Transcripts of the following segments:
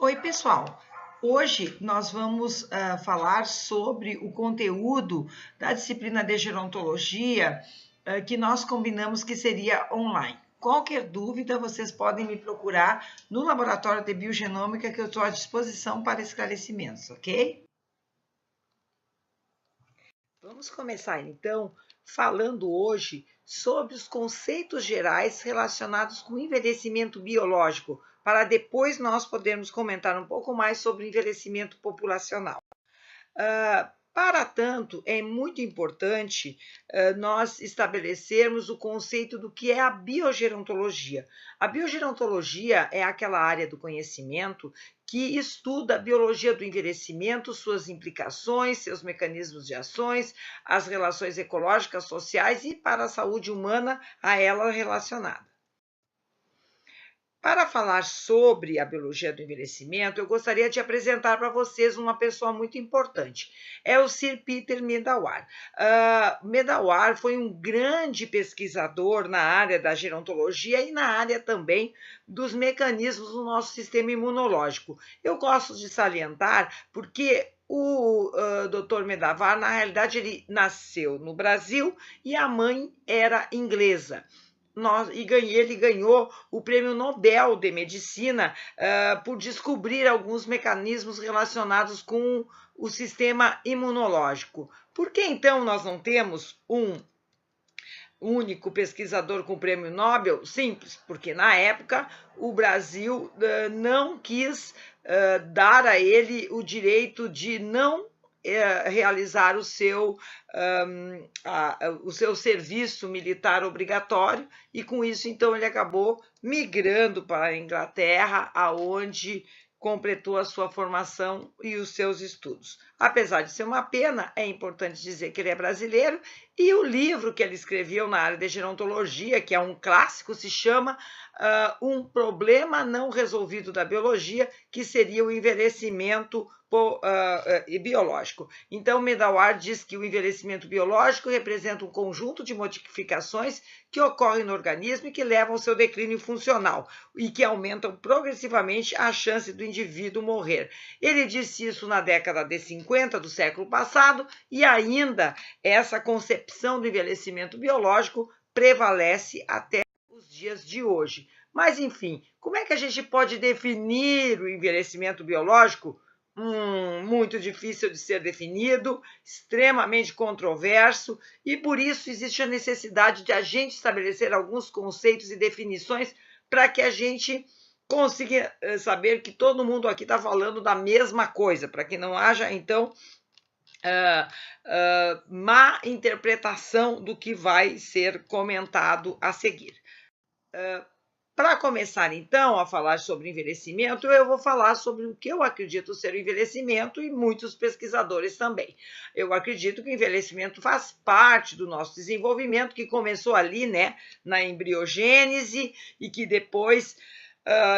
Oi, pessoal! Hoje nós vamos falar sobre o conteúdo da disciplina de gerontologia que nós combinamos que seria online. Qualquer dúvida, vocês podem me procurar no laboratório de biogenômica, que eu estou à disposição para esclarecimentos, ok? Vamos começar então falando hoje sobre os conceitos gerais relacionados com o envelhecimento biológico, para depois nós podermos comentar um pouco mais sobre o envelhecimento populacional. Para tanto, é muito importante nós estabelecermos o conceito do que é a biogerontologia. A biogerontologia é aquela área do conhecimento que estuda a biologia do envelhecimento, suas implicações, seus mecanismos de ações, as relações ecológicas, sociais e para a saúde humana a ela relacionada. Para falar sobre a biologia do envelhecimento, eu gostaria de apresentar para vocês uma pessoa muito importante. É o Sir Peter Medawar. Medawar foi um grande pesquisador na área da gerontologia e na área também dos mecanismos do nosso sistema imunológico. Eu gosto de salientar porque o Dr. Medawar, na realidade, ele nasceu no Brasil e a mãe era inglesa. Ele ganhou o Prêmio Nobel de Medicina por descobrir alguns mecanismos relacionados com o sistema imunológico. Por que então nós não temos um único pesquisador com prêmio Nobel? Simples, porque na época o Brasil não quis dar a ele o direito de não realizar o seu serviço militar obrigatório, e com isso então ele acabou migrando para a Inglaterra, aonde completou a sua formação e os seus estudos. Apesar de ser uma pena, é importante dizer que ele é brasileiro, e o livro que ele escreveu na área de gerontologia, que é um clássico, se chama Um Problema Não Resolvido da Biologia, que seria o envelhecimento biológico. Então, Medawar diz que o envelhecimento biológico representa um conjunto de modificações que ocorrem no organismo e que levam ao seu declínio funcional e que aumentam progressivamente a chance do indivíduo morrer. Ele disse isso na década de 50 do século passado, e ainda essa concepção do envelhecimento biológico prevalece até os dias de hoje. Mas, enfim, como é que a gente pode definir o envelhecimento biológico? Muito difícil de ser definido, extremamente controverso, e por isso existe a necessidade de a gente estabelecer alguns conceitos e definições para que a gente consiga saber que todo mundo aqui está falando da mesma coisa, para que não haja, então, má interpretação do que vai ser comentado a seguir. Para começar, então, a falar sobre envelhecimento, eu vou falar sobre o que eu acredito ser o envelhecimento, e muitos pesquisadores também. Eu acredito que o envelhecimento faz parte do nosso desenvolvimento, que começou ali, né, na embriogênese, e que depois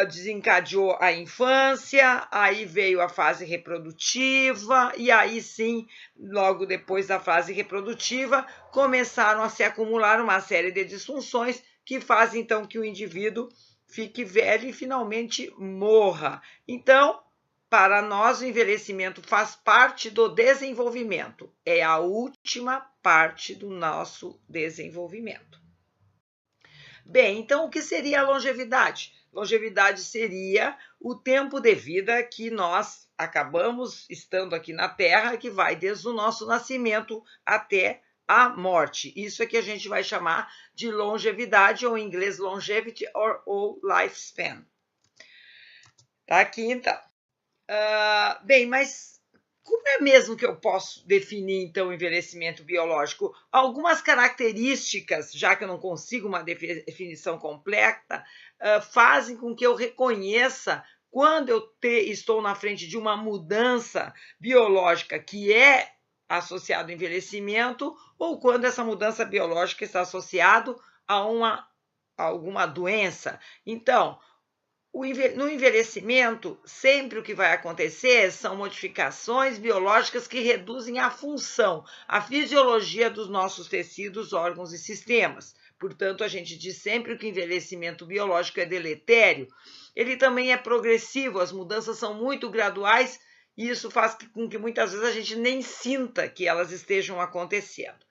desencadeou a infância, aí veio a fase reprodutiva, e aí sim, logo depois da fase reprodutiva, começaram a se acumular uma série de disfunções que faz então que o indivíduo fique velho e finalmente morra. Então, para nós, o envelhecimento faz parte do desenvolvimento, é a última parte do nosso desenvolvimento. Bem, então o que seria a longevidade? Longevidade seria o tempo de vida que nós acabamos estando aqui na Terra, que vai desde o nosso nascimento até a morte. Isso é que a gente vai chamar de longevidade, ou em inglês longevity ou lifespan. Tá aqui então. Bem, mas como é mesmo que eu posso definir então o envelhecimento biológico? Algumas características, já que eu não consigo uma definição completa, fazem com que eu reconheça quando eu estou na frente de uma mudança biológica que é associado ao envelhecimento, ou quando essa mudança biológica está associada a alguma doença. Então, no envelhecimento, sempre o que vai acontecer são modificações biológicas que reduzem a função, a fisiologia dos nossos tecidos, órgãos e sistemas. Portanto, a gente diz sempre que o envelhecimento biológico é deletério, ele também é progressivo, as mudanças são muito graduais e isso faz com que muitas vezes a gente nem sinta que elas estejam acontecendo.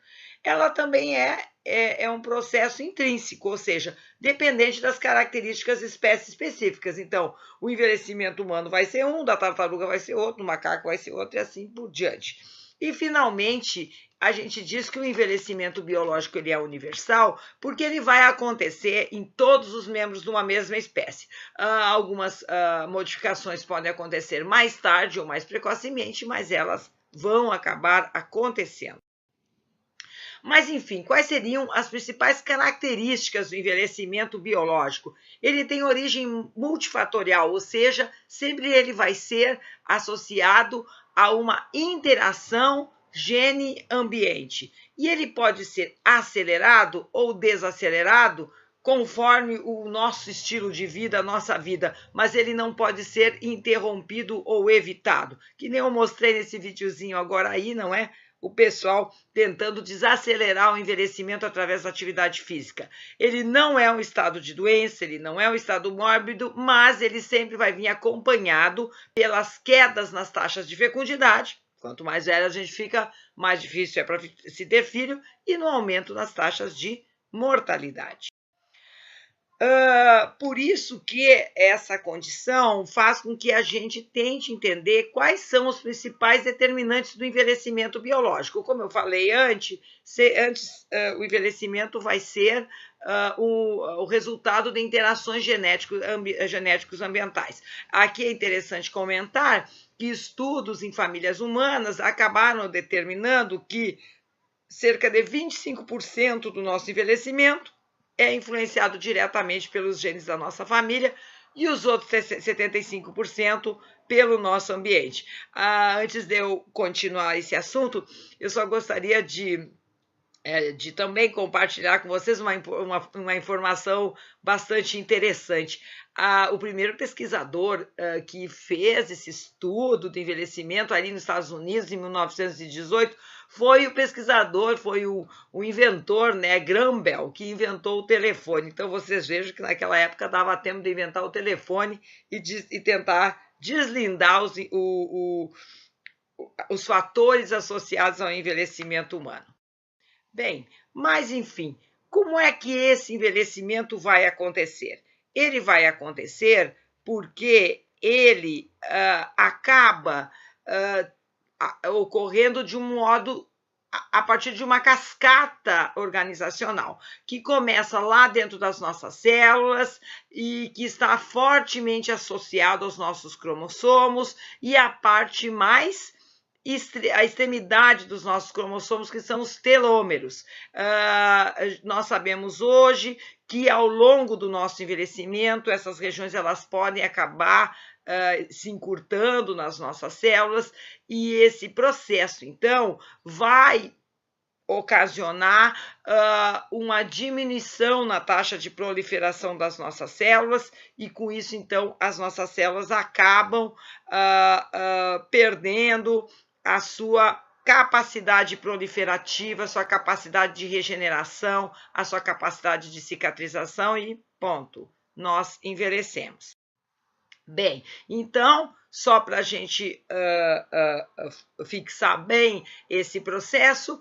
Ela também é um processo intrínseco, ou seja, dependente das características de espécies específicas. Então, o envelhecimento humano vai ser um, da tartaruga vai ser outro, do macaco vai ser outro e assim por diante. E, finalmente, a gente diz que o envelhecimento biológico ele é universal porque ele vai acontecer em todos os membros de uma mesma espécie. Algumas modificações podem acontecer mais tarde ou mais precocemente, mas elas vão acabar acontecendo. Mas, enfim, quais seriam as principais características do envelhecimento biológico? Ele tem origem multifatorial, ou seja, sempre ele vai ser associado a uma interação gene-ambiente. E ele pode ser acelerado ou desacelerado conforme o nosso estilo de vida, a nossa vida, mas ele não pode ser interrompido ou evitado. Que nem eu mostrei nesse videozinho agora aí, não é? O pessoal tentando desacelerar o envelhecimento através da atividade física. Ele não é um estado de doença, ele não é um estado mórbido, mas ele sempre vai vir acompanhado pelas quedas nas taxas de fecundidade. Quanto mais velha a gente fica, mais difícil é para se ter filho, e no aumento nas taxas de mortalidade. Por isso que essa condição faz com que a gente tente entender quais são os principais determinantes do envelhecimento biológico. Como eu falei antes, o envelhecimento vai ser o resultado de interações genéticos ambientais. Aqui é interessante comentar que estudos em famílias humanas acabaram determinando que cerca de 25% do nosso envelhecimento é influenciado diretamente pelos genes da nossa família e os outros 75% pelo nosso ambiente. Antes de eu continuar esse assunto, eu só gostaria de também compartilhar com vocês uma informação bastante interessante. O primeiro pesquisador que fez esse estudo do envelhecimento ali nos Estados Unidos, em 1918, foi o inventor, né, Graham Bell, que inventou o telefone. Então, vocês vejam que naquela época dava tempo de inventar o telefone e tentar deslindar os fatores associados ao envelhecimento humano. Bem, mas enfim, como é que esse envelhecimento vai acontecer? Ele vai acontecer porque ele acaba ocorrendo de um modo a partir de uma cascata organizacional, que começa lá dentro das nossas células e que está fortemente associado aos nossos cromossomos e a parte mais a extremidade dos nossos cromossomos, que são os telômeros. Nós sabemos hoje que ao longo do nosso envelhecimento, essas regiões elas podem acabar se encurtando nas nossas células, e esse processo, então, vai ocasionar uma diminuição na taxa de proliferação das nossas células, e com isso, então, as nossas células acabam perdendo a sua capacidade proliferativa, a sua capacidade de regeneração, a sua capacidade de cicatrização e ponto, nós envelhecemos. Bem, então, só para a gente fixar bem esse processo,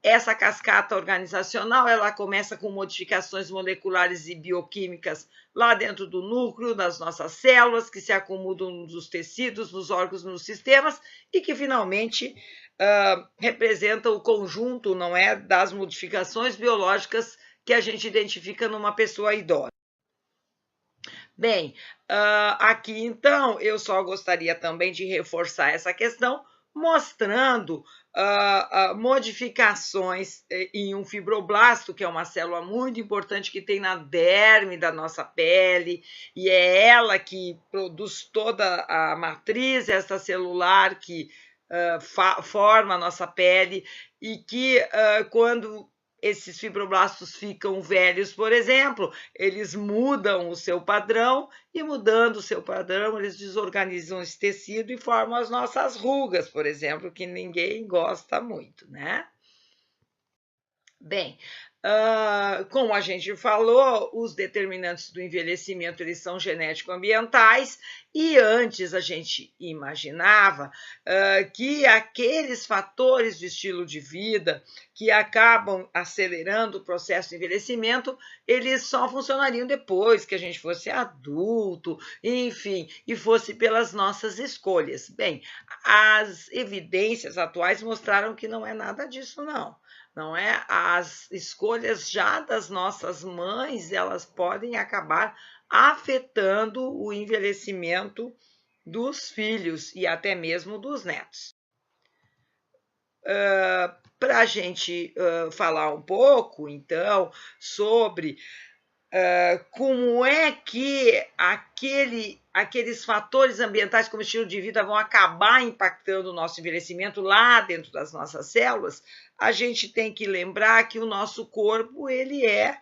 essa cascata organizacional ela começa com modificações moleculares e bioquímicas lá dentro do núcleo, das nossas células, que se acumulam nos tecidos, nos órgãos, nos sistemas, e que finalmente representam o conjunto, não é, das modificações biológicas que a gente identifica numa pessoa idosa. Bem, aqui então eu só gostaria também de reforçar essa questão, mostrando modificações em um fibroblasto, que é uma célula muito importante que tem na derme da nossa pele, e é ela que produz toda a matriz extracelular que forma a nossa pele, e que quando esses fibroblastos ficam velhos, por exemplo, eles mudam o seu padrão, e mudando o seu padrão, eles desorganizam esse tecido e formam as nossas rugas, por exemplo, que ninguém gosta muito, né? Bem, Como a gente falou, os determinantes do envelhecimento eles são genético-ambientais, e antes a gente imaginava que aqueles fatores de estilo de vida que acabam acelerando o processo de envelhecimento, eles só funcionariam depois que a gente fosse adulto, enfim, e fosse pelas nossas escolhas. Bem, as evidências atuais mostraram que não é nada disso, não. Não é? As escolhas já das nossas mães, elas podem acabar afetando o envelhecimento dos filhos e até mesmo dos netos. Para a gente falar um pouco, então, sobre como é que aqueles fatores ambientais como estilo de vida vão acabar impactando o nosso envelhecimento lá dentro das nossas células, a gente tem que lembrar que o nosso corpo ele é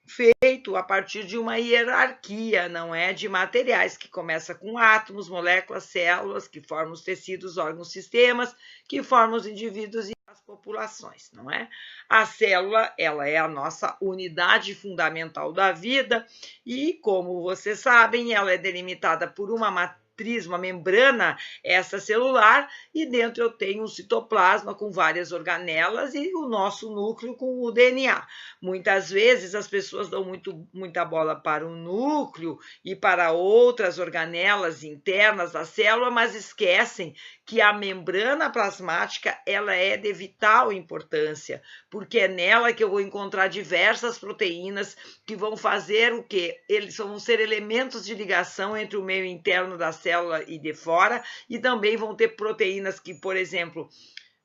feito a partir de uma hierarquia, não é, de materiais, que começa com átomos, moléculas, células, que formam os tecidos, órgãos, sistemas, que formam os indivíduos e as populações, não é? A célula, ela é a nossa unidade fundamental da vida e, como vocês sabem, ela é delimitada por uma matriz, uma membrana extracelular, e dentro eu tenho um citoplasma com várias organelas e o nosso núcleo com o DNA. Muitas vezes as pessoas dão muita bola para o núcleo e para outras organelas internas da célula, mas esquecem que a membrana plasmática ela é de vital importância, porque é nela que eu vou encontrar diversas proteínas que vão fazer o quê? Eles vão ser elementos de ligação entre o meio interno da célula e de fora, e também vão ter proteínas que, por exemplo,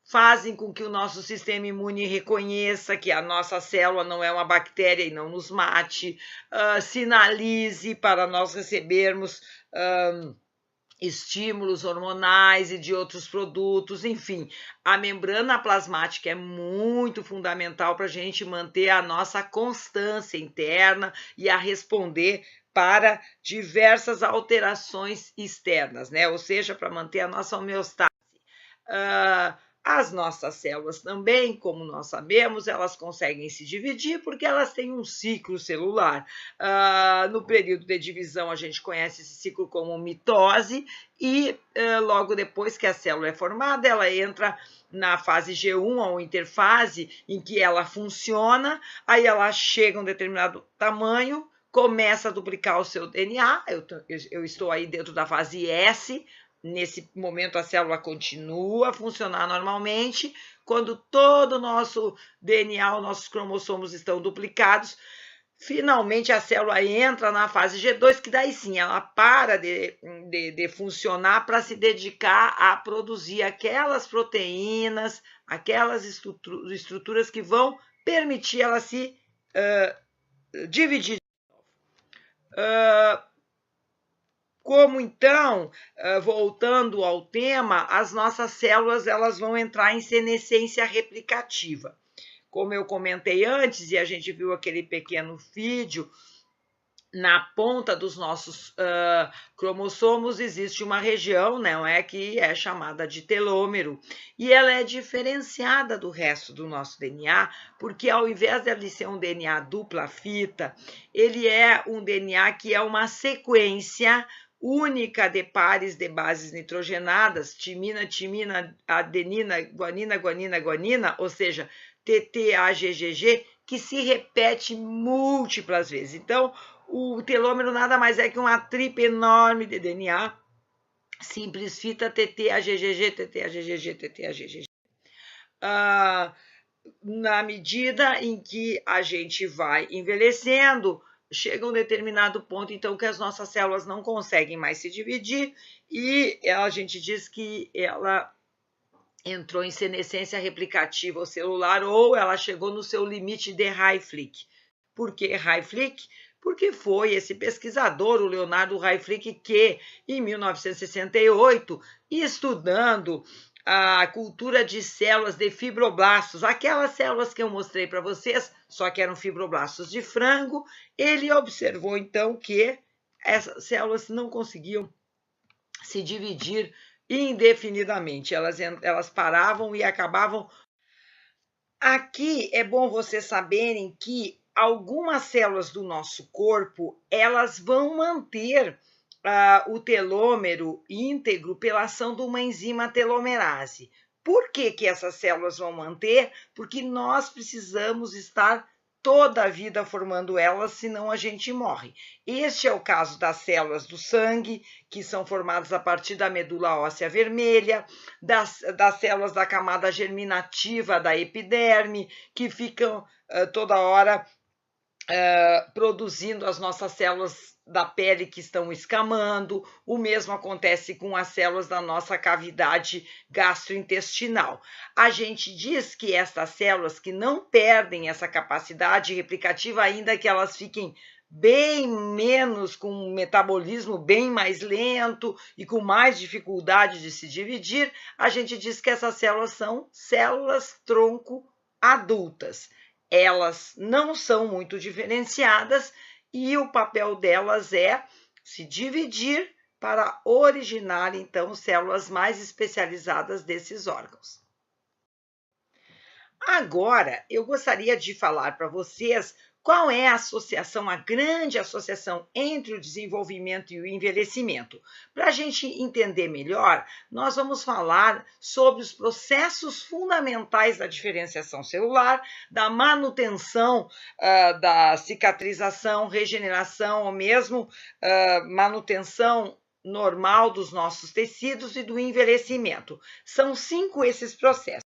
fazem com que o nosso sistema imune reconheça que a nossa célula não é uma bactéria e não nos mate, sinalize para nós recebermos estímulos hormonais e de outros produtos, enfim, a membrana plasmática é muito fundamental para a gente manter a nossa constância interna e a responder para diversas alterações externas, né? Ou seja, para manter a nossa homeostase. As nossas células também, como nós sabemos, elas conseguem se dividir porque elas têm um ciclo celular. No período de divisão, a gente conhece esse ciclo como mitose e logo depois que a célula é formada, ela entra na fase G1, ou interfase, em que ela funciona, aí ela chega a um determinado tamanho, começa a duplicar o seu DNA, eu estou aí dentro da fase S. Nesse momento, a célula continua a funcionar normalmente. Quando todo o nosso DNA, os nossos cromossomos estão duplicados, finalmente a célula entra na fase G2, que daí sim ela para de funcionar para se dedicar a produzir aquelas proteínas, aquelas estruturas que vão permitir ela se dividir. Como então, voltando ao tema, as nossas células elas vão entrar em senescência replicativa. Como eu comentei antes, e a gente viu aquele pequeno vídeo, na ponta dos nossos cromossomos existe uma região, não é, que é chamada de telômero, e ela é diferenciada do resto do nosso DNA, porque ao invés de ser um DNA dupla fita, ele é um DNA que é uma sequência única de pares de bases nitrogenadas, timina, timina, adenina, guanina, guanina, guanina, ou seja, TTAGGG, que se repete múltiplas vezes. Então, o telômero nada mais é que uma tripa enorme de DNA, simples fita TTAGGG, TTAGGG, TTAGGG. Na medida em que a gente vai envelhecendo, chega um determinado ponto, então, que as nossas células não conseguem mais se dividir e a gente diz que ela entrou em senescência replicativa ou celular, ou ela chegou no seu limite de Hayflick. Por que Hayflick? Porque foi esse pesquisador, o Leonardo Hayflick, que, em 1968, estudando a cultura de células de fibroblastos, aquelas células que eu mostrei para vocês, só que eram fibroblastos de frango, ele observou, então, que essas células não conseguiam se dividir indefinidamente, elas paravam e acabavam Aqui é bom vocês saberem que algumas células do nosso corpo, elas vão manter o telômero íntegro pela ação de uma enzima telomerase. Por que que essas células vão manter? Porque nós precisamos estar toda a vida formando elas, senão a gente morre. Este é o caso das células do sangue, que são formadas a partir da medula óssea vermelha, das células da camada germinativa da epiderme, que ficam toda hora produzindo as nossas células da pele que estão escamando. O mesmo acontece com as células da nossa cavidade gastrointestinal. A gente diz que estas células que não perdem essa capacidade replicativa, ainda que elas fiquem bem menos, com um metabolismo bem mais lento e com mais dificuldade de se dividir, a gente diz que essas células são células tronco adultas. Elas não são muito diferenciadas e o papel delas é se dividir para originar, então, células mais especializadas desses órgãos. Agora, eu gostaria de falar para vocês qual é a associação, a grande associação entre o desenvolvimento e o envelhecimento. Para a gente entender melhor, nós vamos falar sobre os processos fundamentais da diferenciação celular, da manutenção da cicatrização, regeneração ou mesmo manutenção normal dos nossos tecidos e do envelhecimento. São 5 esses processos.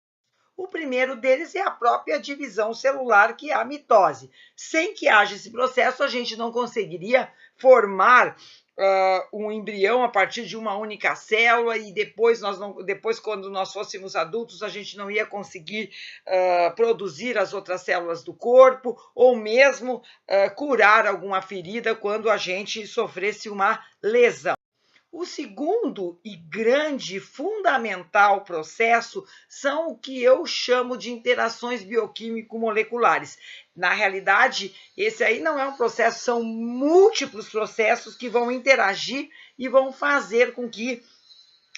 O primeiro deles é a própria divisão celular, que é a mitose. Sem que haja esse processo, a gente não conseguiria formar um embrião a partir de uma única célula e depois, quando nós fôssemos adultos, a gente não ia conseguir produzir as outras células do corpo ou mesmo curar alguma ferida quando a gente sofresse uma lesão. O segundo e grande, fundamental processo são o que eu chamo de interações bioquímico-moleculares. Na realidade, esse aí não é um processo, são múltiplos processos que vão interagir e vão fazer com que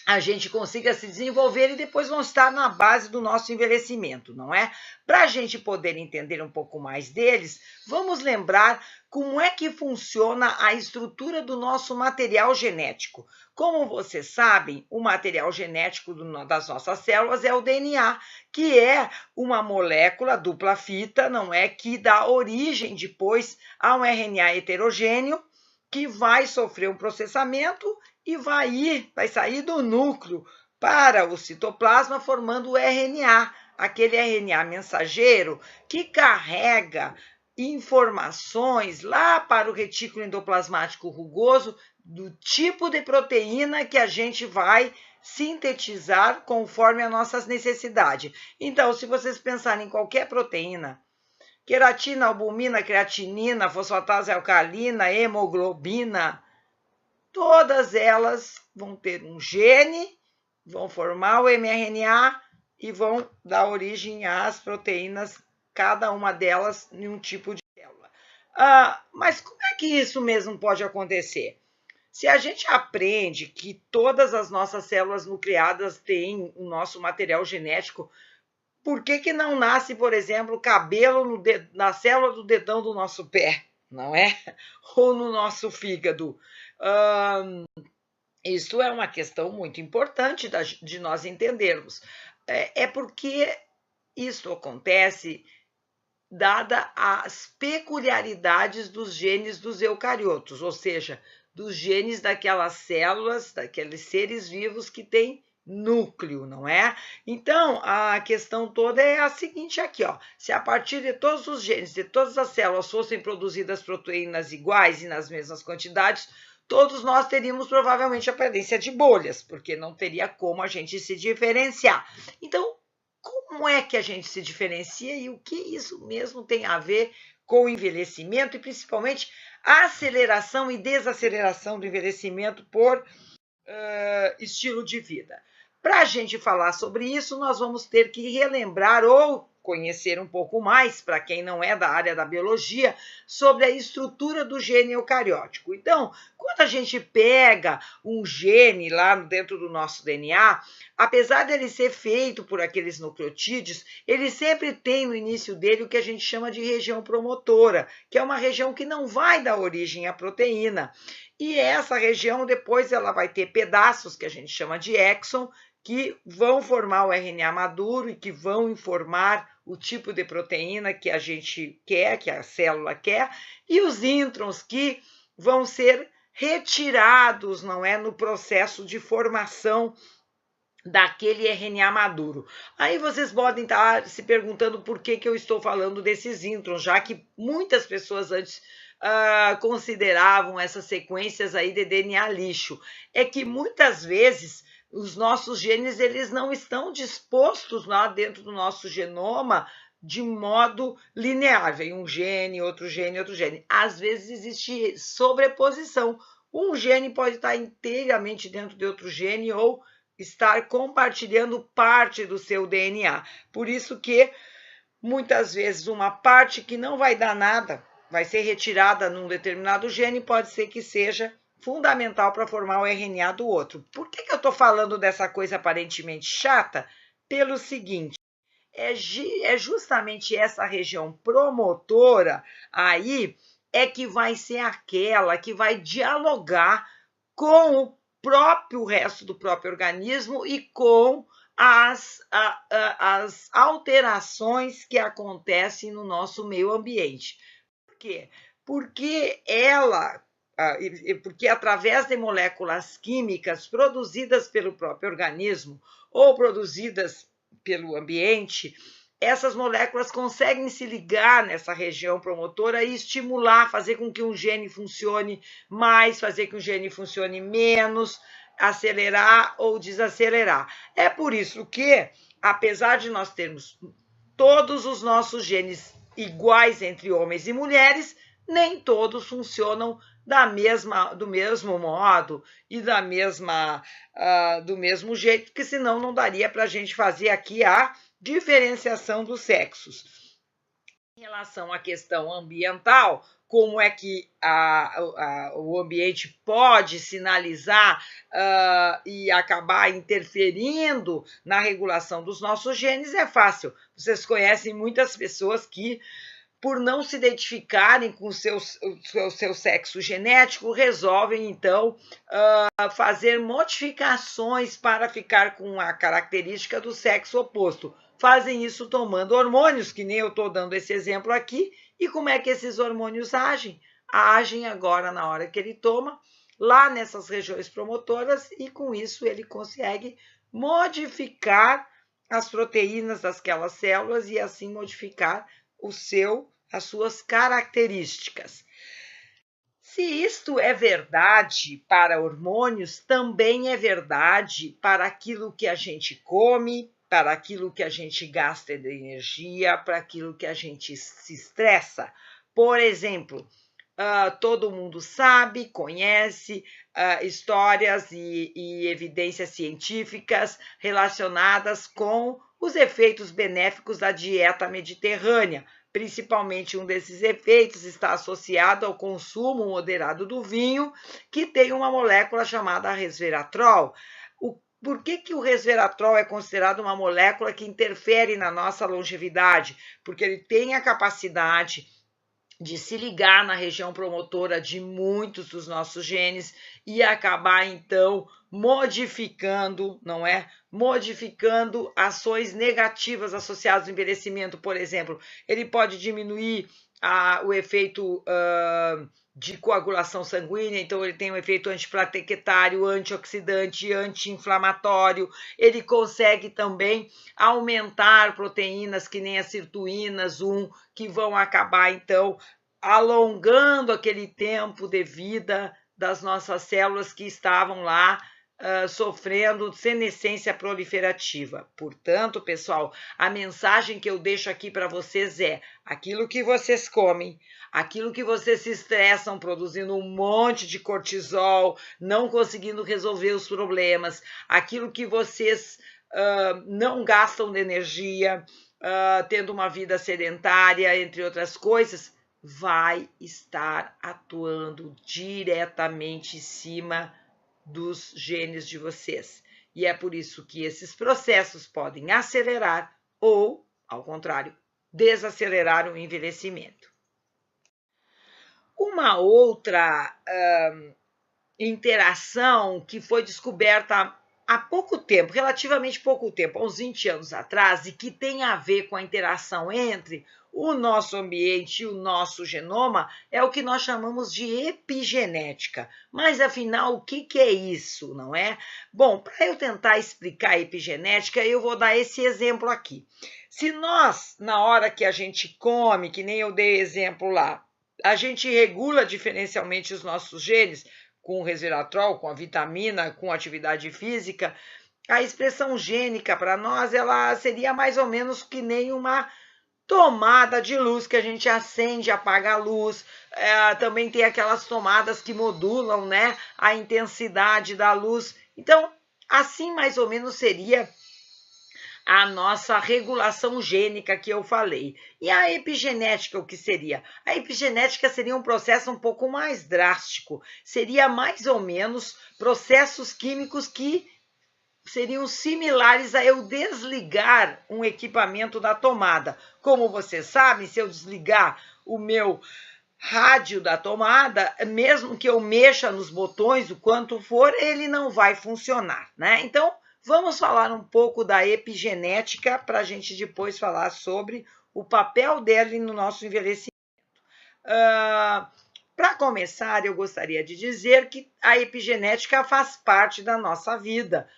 a gente consiga se desenvolver e depois vão estar na base do nosso envelhecimento, não é? Para a gente poder entender um pouco mais deles, vamos lembrar como é que funciona a estrutura do nosso material genético. Como vocês sabem, o material genético das nossas células é o DNA, que é uma molécula dupla fita, não é? Que dá origem depois a um RNA heterogêneo, que vai sofrer um processamento e vai sair do núcleo para o citoplasma formando o RNA, aquele RNA mensageiro que carrega informações lá para o retículo endoplasmático rugoso do tipo de proteína que a gente vai sintetizar conforme as nossas necessidades. Então, se vocês pensarem em qualquer proteína, queratina, albumina, creatinina, fosfatase alcalina, hemoglobina, todas elas vão ter um gene, vão formar o mRNA e vão dar origem às proteínas, cada uma delas em um tipo de célula. Mas como é que isso mesmo pode acontecer? Se a gente aprende que todas as nossas células nucleadas têm o nosso material genético, por que não nasce, por exemplo, cabelo na célula do dedão do nosso pé, não é? Ou no nosso fígado? Isso é uma questão muito importante de nós entendermos. É porque isso acontece dada as peculiaridades dos genes dos eucariotos, ou seja, dos genes daquelas células, daqueles seres vivos que têm núcleo, não é? Então, a questão toda é a seguinte aqui, ó. Se a partir de todos os genes, de todas as células fossem produzidas proteínas iguais e nas mesmas quantidades, todos nós teríamos provavelmente a aparência de bolhas, porque não teria como a gente se diferenciar. Então, como é que a gente se diferencia e o que isso mesmo tem a ver com o envelhecimento e principalmente a aceleração e desaceleração do envelhecimento por estilo de vida? Para a gente falar sobre isso, nós vamos ter que relembrar ou conhecer um pouco mais, para quem não é da área da biologia, sobre a estrutura do gene eucariótico. Então, quando a gente pega um gene lá dentro do nosso DNA, apesar dele ser feito por aqueles nucleotídeos, ele sempre tem no início dele o que a gente chama de região promotora, que é uma região que não vai dar origem à proteína. E essa região depois ela vai ter pedaços que a gente chama de exon, que vão formar o RNA maduro e que vão informar o tipo de proteína que a gente quer, que a célula quer, e os introns que vão ser retirados, não é, no processo de formação daquele RNA maduro. Aí vocês podem estar se perguntando por que eu estou falando desses introns, já que muitas pessoas antes consideravam essas sequências aí de DNA lixo. É que muitas vezes os nossos genes eles não estão dispostos lá dentro do nosso genoma de modo linear. Vem um gene, outro gene, outro gene. Às vezes existe sobreposição. Um gene pode estar inteiramente dentro de outro gene ou estar compartilhando parte do seu DNA. Por isso que muitas vezes uma parte que não vai dar nada, vai ser retirada num determinado gene, pode ser que seja fundamental para formar o RNA do outro. Por que eu estou falando dessa coisa aparentemente chata? Pelo seguinte, é justamente essa região promotora aí é que vai ser aquela que vai dialogar com o próprio resto do próprio organismo e com as alterações que acontecem no nosso meio ambiente. Por quê? Porque através de moléculas químicas produzidas pelo próprio organismo ou produzidas pelo ambiente, essas moléculas conseguem se ligar nessa região promotora e estimular, fazer com que um gene funcione mais, fazer que um gene funcione menos, acelerar ou desacelerar. É por isso que, apesar de nós termos todos os nossos genes iguais entre homens e mulheres, nem todos funcionam do mesmo modo e do mesmo jeito, porque senão não daria para a gente fazer aqui a diferenciação dos sexos. Em relação à questão ambiental, como é que o ambiente pode sinalizar e acabar interferindo na regulação dos nossos genes, é fácil. Vocês conhecem muitas pessoas que, por não se identificarem com o seu sexo genético, resolvem, então, fazer modificações para ficar com a característica do sexo oposto. Fazem isso tomando hormônios, que nem eu estou dando esse exemplo aqui. E como é que esses hormônios agem? Agem agora na hora que ele toma, lá nessas regiões promotoras, e com isso ele consegue modificar as proteínas daquelas células e assim modificar as suas características. Se isto é verdade para hormônios, também é verdade para aquilo que a gente come, para aquilo que a gente gasta de energia, para aquilo que a gente se estressa. Por exemplo, todo mundo sabe, conhece histórias e evidências científicas relacionadas com os efeitos benéficos da dieta mediterrânea. Principalmente um desses efeitos está associado ao consumo moderado do vinho, que tem uma molécula chamada resveratrol. Por que o resveratrol é considerado uma molécula que interfere na nossa longevidade? Porque ele tem a capacidade de se ligar na região promotora de muitos dos nossos genes e acabar, então, modificando, não é? Modificando ações negativas associadas ao envelhecimento, por exemplo. Ele pode diminuir o efeito de coagulação sanguínea, então ele tem um efeito antiplaquetário, antioxidante, anti-inflamatório. Ele consegue também aumentar proteínas que nem as sirtuínas 1, que vão acabar, então, alongando aquele tempo de vida das nossas células que estavam lá sofrendo senescência proliferativa. Portanto, pessoal, a mensagem que eu deixo aqui para vocês é: aquilo que vocês comem, aquilo que vocês se estressam produzindo um monte de cortisol, não conseguindo resolver os problemas, aquilo que vocês não gastam de energia, tendo uma vida sedentária, entre outras coisas, vai estar atuando diretamente em cima dos genes de vocês. E é por isso que esses processos podem acelerar ou, ao contrário, desacelerar o envelhecimento. Uma outra interação que foi descoberta há pouco tempo, relativamente pouco tempo, há uns 20 anos atrás, e que tem a ver com a interação entre o nosso ambiente e o nosso genoma, é o que nós chamamos de epigenética. Mas, afinal, o que é isso, não é? Bom, para eu tentar explicar a epigenética, eu vou dar esse exemplo aqui. Se nós, na hora que a gente come, que nem eu dei exemplo lá, a gente regula diferencialmente os nossos genes, com o resveratrol, com a vitamina, com a atividade física, a expressão gênica para nós ela seria mais ou menos que nem uma tomada de luz que a gente acende, apaga a luz. Também tem aquelas tomadas que modulam, né, a intensidade da luz. Então, assim mais ou menos seria a nossa regulação gênica que eu falei. E a epigenética, o que seria? A epigenética seria um processo um pouco mais drástico. Seria mais ou menos processos químicos que seriam similares a eu desligar um equipamento da tomada. Como vocês sabem, se eu desligar o meu rádio da tomada, mesmo que eu mexa nos botões, o quanto for, ele não vai funcionar, né? Então, vamos falar um pouco da epigenética para a gente depois falar sobre o papel dela no nosso envelhecimento. Para começar, eu gostaria de dizer que a epigenética faz parte da nossa vida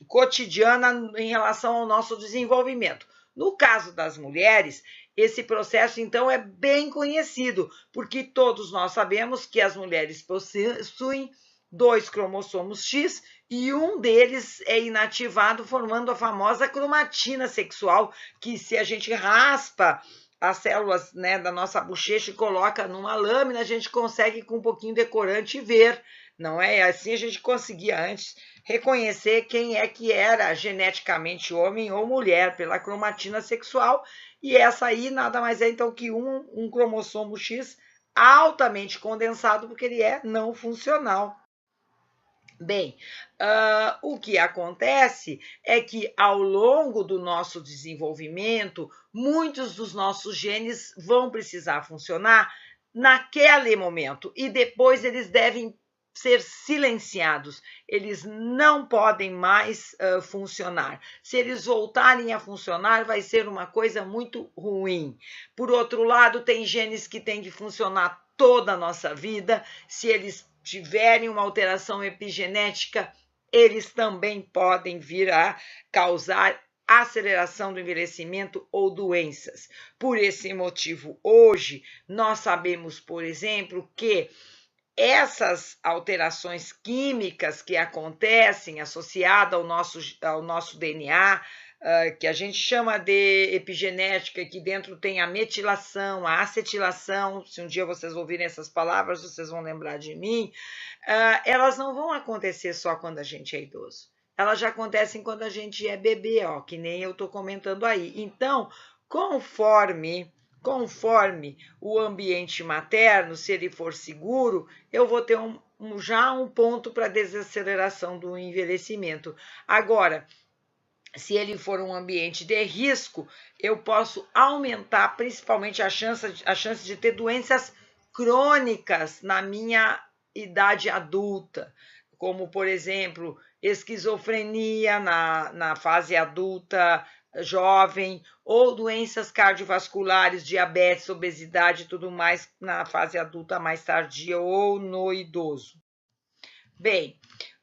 cotidiana em relação ao nosso desenvolvimento. No caso das mulheres, esse processo, então, é bem conhecido, porque todos nós sabemos que as mulheres possuem 2 cromossomos X e um deles é inativado, formando a famosa cromatina sexual, que se a gente raspa as células, né, da nossa bochecha e coloca numa lâmina, a gente consegue com um pouquinho de corante ver, não é? Assim a gente conseguia antes reconhecer quem é que era geneticamente homem ou mulher pela cromatina sexual, e essa aí nada mais é então que um cromossomo X altamente condensado, porque ele é não funcional. Bem, o que acontece é que ao longo do nosso desenvolvimento, muitos dos nossos genes vão precisar funcionar naquele momento e depois eles devem ser silenciados, eles não podem mais funcionar. Se eles voltarem a funcionar, vai ser uma coisa muito ruim. Por outro lado, tem genes que têm que funcionar toda a nossa vida. Se eles tiverem uma alteração epigenética, eles também podem vir a causar aceleração do envelhecimento ou doenças. Por esse motivo, hoje, nós sabemos, por exemplo, que essas alterações químicas que acontecem associadas ao nosso DNA, que a gente chama de epigenética, que dentro tem a metilação, a acetilação, se um dia vocês ouvirem essas palavras, vocês vão lembrar de mim, elas não vão acontecer só quando a gente é idoso. Elas já acontecem quando a gente é bebê, que nem eu estou comentando aí. Então, conforme o ambiente materno, se ele for seguro, eu vou ter já um ponto para desaceleração do envelhecimento. Agora, se ele for um ambiente de risco, eu posso aumentar principalmente a chance de ter doenças crônicas na minha idade adulta, como, por exemplo, esquizofrenia na fase adulta, jovem, ou doenças cardiovasculares, diabetes, obesidade e tudo mais na fase adulta mais tardia ou no idoso. Bem,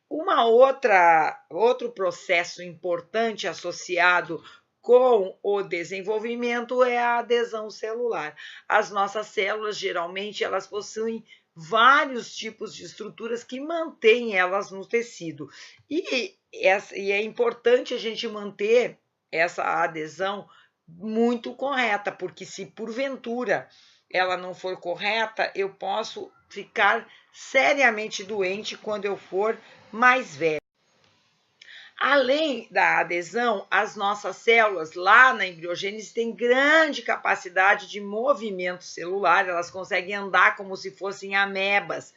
outro processo importante associado com o desenvolvimento é a adesão celular. As nossas células, geralmente, elas possuem vários tipos de estruturas que mantêm elas no tecido. E é importante a gente manter essa adesão muito correta, porque se porventura ela não for correta, eu posso ficar seriamente doente quando eu for mais velho. Além da adesão, as nossas células lá na embriogênese têm grande capacidade de movimento celular, elas conseguem andar como se fossem amebas.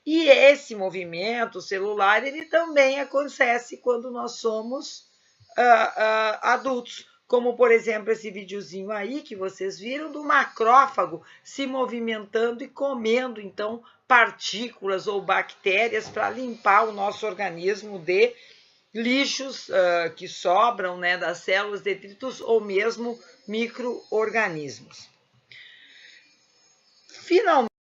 E esse movimento celular, ele também acontece quando nós somos adultos, como, por exemplo, esse videozinho aí que vocês viram do macrófago se movimentando e comendo, então, partículas ou bactérias para limpar o nosso organismo de lixos que sobram, né, das células, detritos ou mesmo micro-organismos. Finalmente,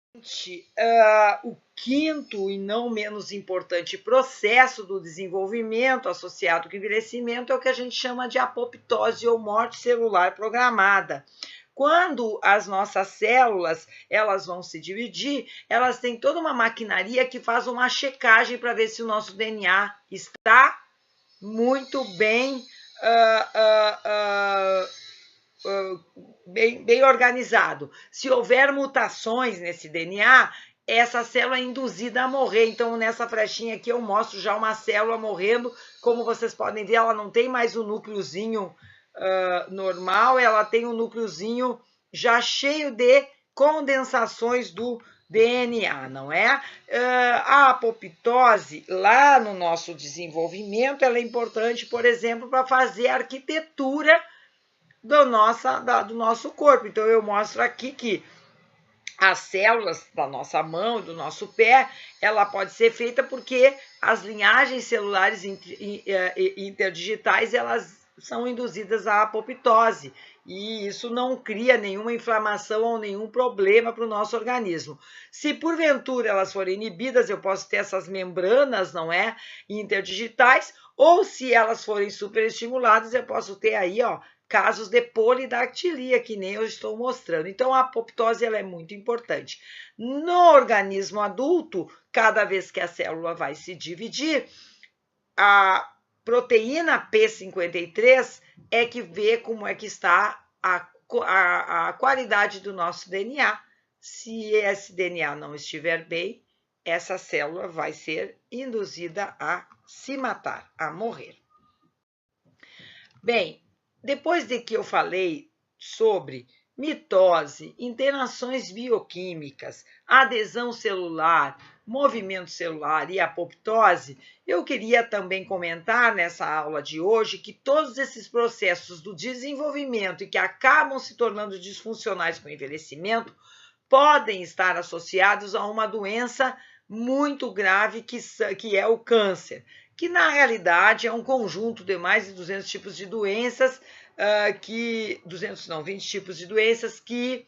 o quinto e não menos importante processo do desenvolvimento associado com o envelhecimento é o que a gente chama de apoptose ou morte celular programada. Quando as nossas células elas vão se dividir, elas têm toda uma maquinaria que faz uma checagem para ver se o nosso DNA está muito bem, bem organizado. Se houver mutações nesse DNA, essa célula é induzida a morrer. Então, nessa flechinha aqui eu mostro já uma célula morrendo. Como vocês podem ver, ela não tem mais o núcleozinho normal, ela tem um núcleozinho já cheio de condensações do DNA, não é? A apoptose, lá no nosso desenvolvimento, ela é importante, por exemplo, para fazer a arquitetura do nosso corpo. Então, eu mostro aqui que as células da nossa mão e do nosso pé, ela pode ser feita porque as linhagens celulares interdigitais, elas são induzidas à apoptose, e isso não cria nenhuma inflamação ou nenhum problema para o nosso organismo. Se porventura elas forem inibidas, eu posso ter essas membranas, não é, interdigitais, ou se elas forem superestimuladas, eu posso ter aí, ó, casos de polidactilia, que nem eu estou mostrando. Então, a apoptose ela é muito importante. No organismo adulto, cada vez que a célula vai se dividir, a proteína P53 é que vê como é que está a qualidade do nosso DNA. Se esse DNA não estiver bem, essa célula vai ser induzida a se matar, a morrer. Bem, depois de que eu falei sobre mitose, interações bioquímicas, adesão celular, movimento celular e apoptose, eu queria também comentar nessa aula de hoje que todos esses processos do desenvolvimento e que acabam se tornando disfuncionais com o envelhecimento podem estar associados a uma doença muito grave que é o câncer, que na realidade é um conjunto de mais de 200 tipos de doenças, 20 tipos de doenças que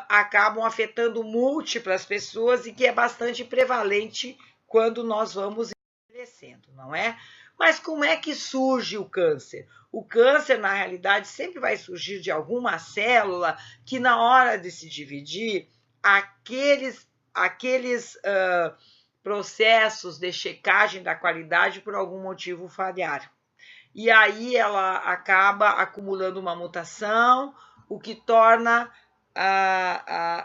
acabam afetando múltiplas pessoas e que é bastante prevalente quando nós vamos envelhecendo, não é? Mas como é que surge o câncer? O câncer, na realidade, sempre vai surgir de alguma célula que, na hora de se dividir, aqueles processos de checagem da qualidade por algum motivo falharam. E aí ela acaba acumulando uma mutação, o que torna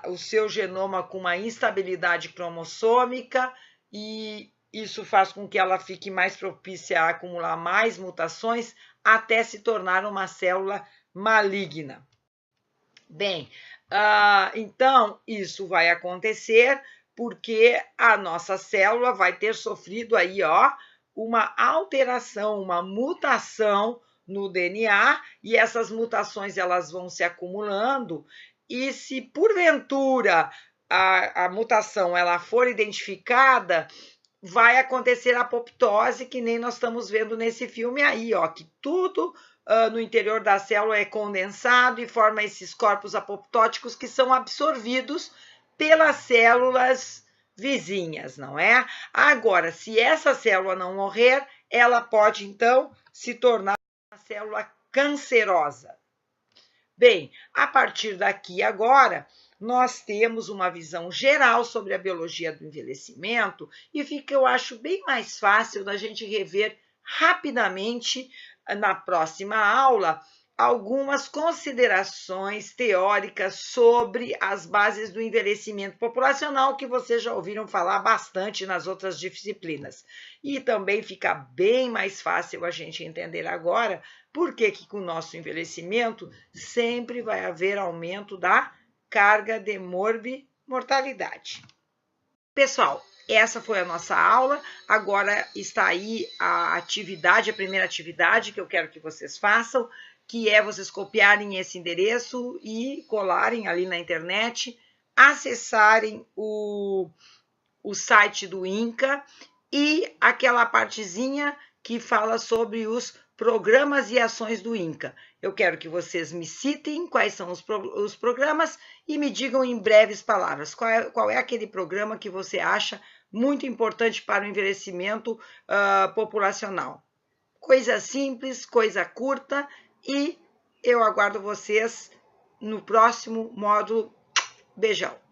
o seu genoma com uma instabilidade cromossômica, e isso faz com que ela fique mais propícia a acumular mais mutações até se tornar uma célula maligna. Bem, então isso vai acontecer porque a nossa célula vai ter sofrido aí, ó, uma alteração, uma mutação no DNA, e essas mutações elas vão se acumulando, e se porventura a mutação ela for identificada, vai acontecer a apoptose, que nem nós estamos vendo nesse filme aí, ó, que tudo no interior da célula é condensado e forma esses corpos apoptóticos que são absorvidos pelas células vizinhas, não é? Agora, se essa célula não morrer, ela pode, então, se tornar uma célula cancerosa. Bem, a partir daqui agora, nós temos uma visão geral sobre a biologia do envelhecimento e fica, eu acho, bem mais fácil da gente rever rapidamente na próxima aula algumas considerações teóricas sobre as bases do envelhecimento populacional, que vocês já ouviram falar bastante nas outras disciplinas. E também fica bem mais fácil a gente entender agora por que com o nosso envelhecimento sempre vai haver aumento da carga de mortalidade. Pessoal, essa foi a nossa aula. Agora está aí a atividade, a primeira atividade que eu quero que vocês façam, que é vocês copiarem esse endereço e colarem ali na internet, acessarem o site do INCA e aquela partezinha que fala sobre os programas e ações do INCA. Eu quero que vocês me citem quais são os programas e me digam em breves palavras qual é aquele programa que você acha muito importante para o envelhecimento populacional. Coisa simples, coisa curta, e eu aguardo vocês no próximo módulo. Beijão!